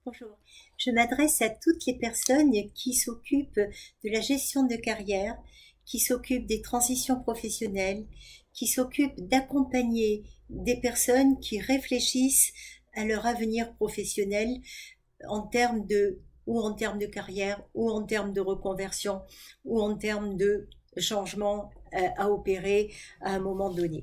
Bonjour, je m'adresse à toutes les personnes qui s'occupent de la gestion de carrière, qui s'occupent des transitions professionnelles, qui s'occupent d'accompagner des personnes qui réfléchissent à leur avenir professionnel en termes de ou en termes de carrière, ou en termes de reconversion, ou en termes de changement à opérer à un moment donné.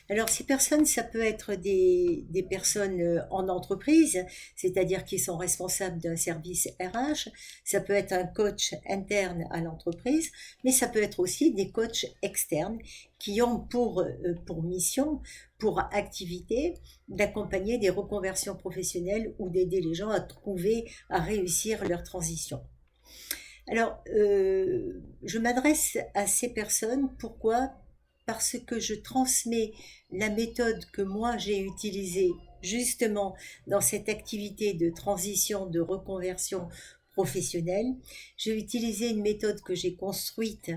Alors, ces personnes, ça peut être des personnes en entreprise, c'est-à-dire qui sont responsables d'un service RH, ça peut être un coach interne à l'entreprise, mais ça peut être aussi des coachs externes qui ont pour mission, pour activité, d'accompagner des reconversions professionnelles ou d'aider les gens à réussir leur transition. Alors, je m'adresse à ces personnes, pourquoi? Parce que je transmets la méthode que moi j'ai utilisée justement dans cette activité de transition, de reconversion professionnelle. J'ai utilisé une méthode que j'ai construite,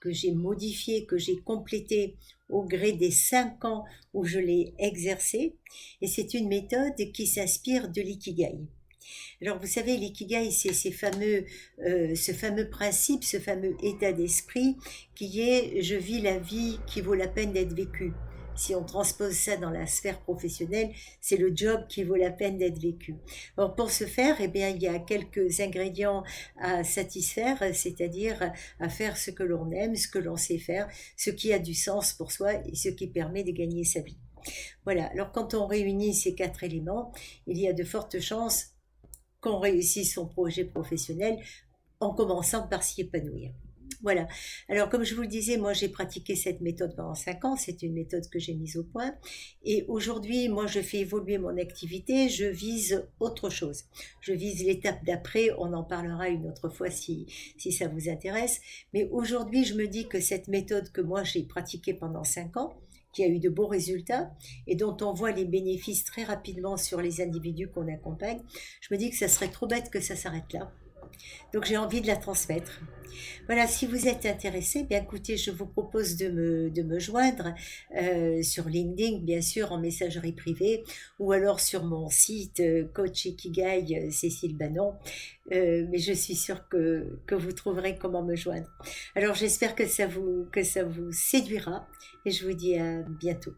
que j'ai modifiée, que j'ai complétée au gré des 5 ans où je l'ai exercée. Et c'est une méthode qui s'inspire de l'ikigai. Alors vous savez, l'ikigai, c'est ce fameux principe, ce fameux état d'esprit qui est je vis la vie qui vaut la peine d'être vécue. Si on transpose ça dans la sphère professionnelle, c'est le job qui vaut la peine d'être vécu. Alors pour ce faire, eh bien, il y a quelques ingrédients à satisfaire, c'est-à-dire à faire ce que l'on aime, ce que l'on sait faire, ce qui a du sens pour soi et ce qui permet de gagner sa vie. Voilà, alors quand on réunit ces 4 éléments, il y a de fortes chances qu'on réussisse son projet professionnel en commençant par s'y épanouir. Voilà. Alors, comme je vous le disais, moi, j'ai pratiqué cette méthode pendant 5 ans. C'est une méthode que j'ai mise au point. Et aujourd'hui, moi, je fais évoluer mon activité. Je vise autre chose. Je vise l'étape d'après. On en parlera une autre fois si ça vous intéresse. Mais aujourd'hui, je me dis que cette méthode que moi, j'ai pratiquée pendant 5 ans, qui a eu de beaux résultats et dont on voit les bénéfices très rapidement sur les individus qu'on accompagne, je me dis que ça serait trop bête que ça s'arrête là. Donc j'ai envie de la transmettre. Voilà, si vous êtes intéressé, bien écoutez, je vous propose de me joindre sur LinkedIn, bien sûr, en messagerie privée, ou alors sur mon site Coach Ikigai Cécile Banon. Mais je suis sûre que vous trouverez comment me joindre. Alors j'espère que ça vous séduira et je vous dis à bientôt.